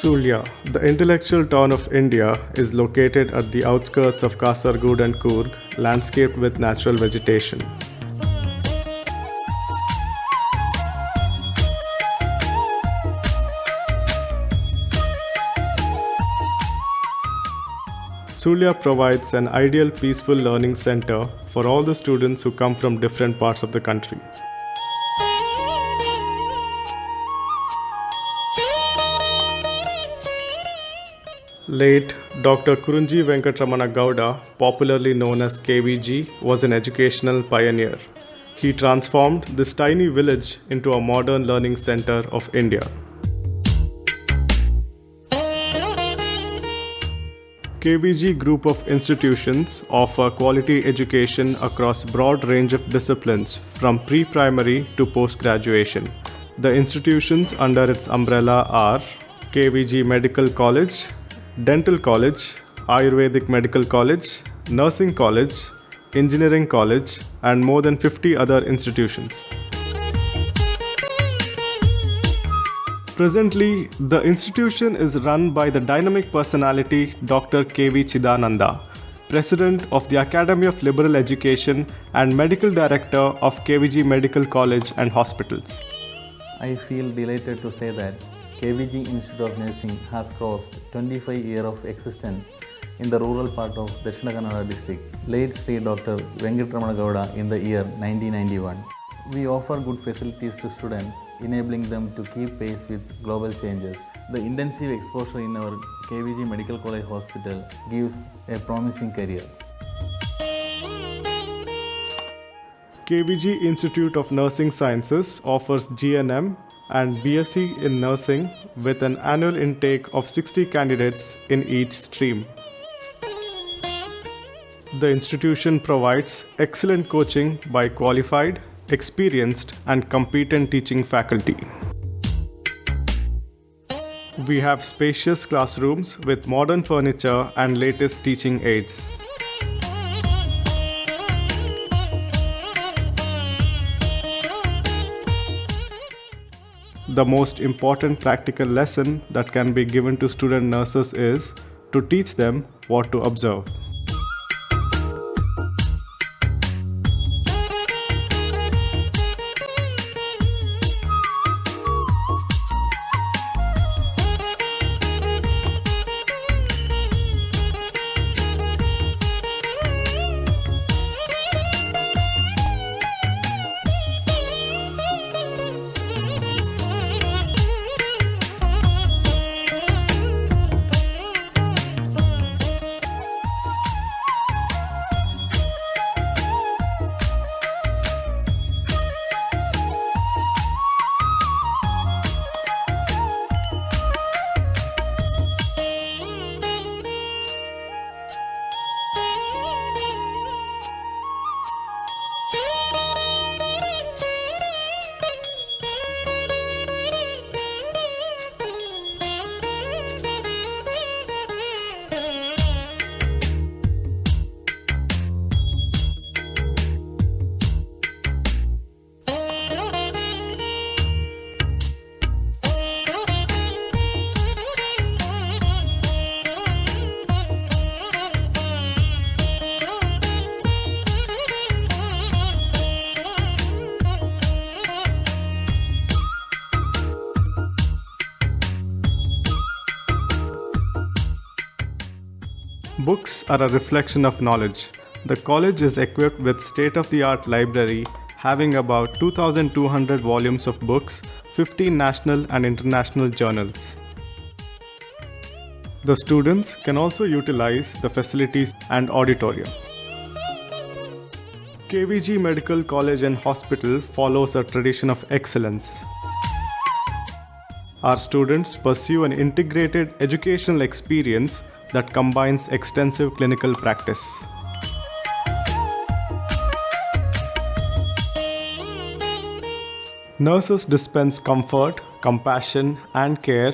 Sulya, the intellectual town of India, is located at the outskirts of Kasaragod and Coorg, landscaped with natural vegetation. Sulya provides an ideal peaceful learning center for all the students who come from different parts of the country. Late Dr. Kurunji Venkatramana Gowda, popularly known as KVG, was an educational pioneer. He transformed this tiny village into a modern learning center of India. KVG group of institutions offer quality education across broad range of disciplines from pre-primary to post-graduation. The institutions under its umbrella are KVG Medical College, Dental College, Ayurvedic Medical College, Nursing College, Engineering College, and more than 50 other institutions. Presently, the institution is run by the dynamic personality Dr. K.V. Chidananda, President of the Academy of Liberal Education and Medical Director of KVG Medical College and Hospitals. I feel delighted to say that KVG Institute of Nursing has crossed 25 years of existence in the rural part of Dakshina Kannada district, late Sri Dr. Venkatramana Gowda in the year 1991. We offer good facilities to students, enabling them to keep pace with global changes. The intensive exposure in our KVG Medical College Hospital gives a promising career. KVG Institute of Nursing Sciences offers GNM and BSc in Nursing with an annual intake of 60 candidates in each stream. The institution provides excellent coaching by qualified, experienced, and competent teaching faculty. We have spacious classrooms with modern furniture and latest teaching aids. The most important practical lesson that can be given to student nurses is to teach them what to observe. Books are a reflection of knowledge. The college is equipped with state-of-the-art library having about 2,200 volumes of books, 15 national and international journals. The students can also utilize the facilities and auditorium. KVG Medical College and Hospital follows a tradition of excellence. Our students pursue an integrated educational experience that combines extensive clinical practice. Nurses dispense comfort, compassion, and care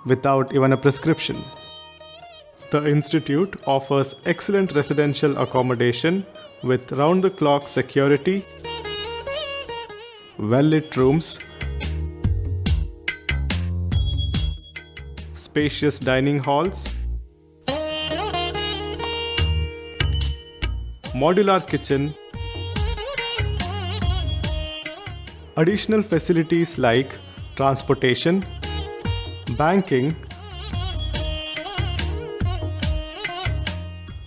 without even a prescription. The institute offers excellent residential accommodation with round-the-clock security, well-lit rooms, spacious dining halls, modular kitchen, additional facilities like transportation, banking,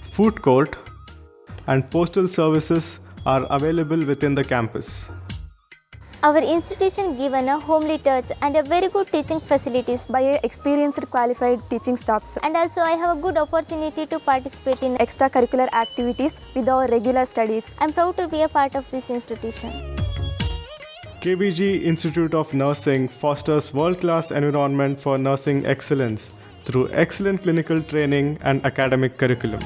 food court, and postal services are available within the campus. Our institution given a homely touch and a very good teaching facilities, by a experienced qualified teaching staffs and also I have a good opportunity to participate in. extracurricular activities with our regular studies. I'm proud to be a part of this institution. KBG Institute of Nursing fosters world-class environment for nursing excellence through excellent clinical training and academic curriculum.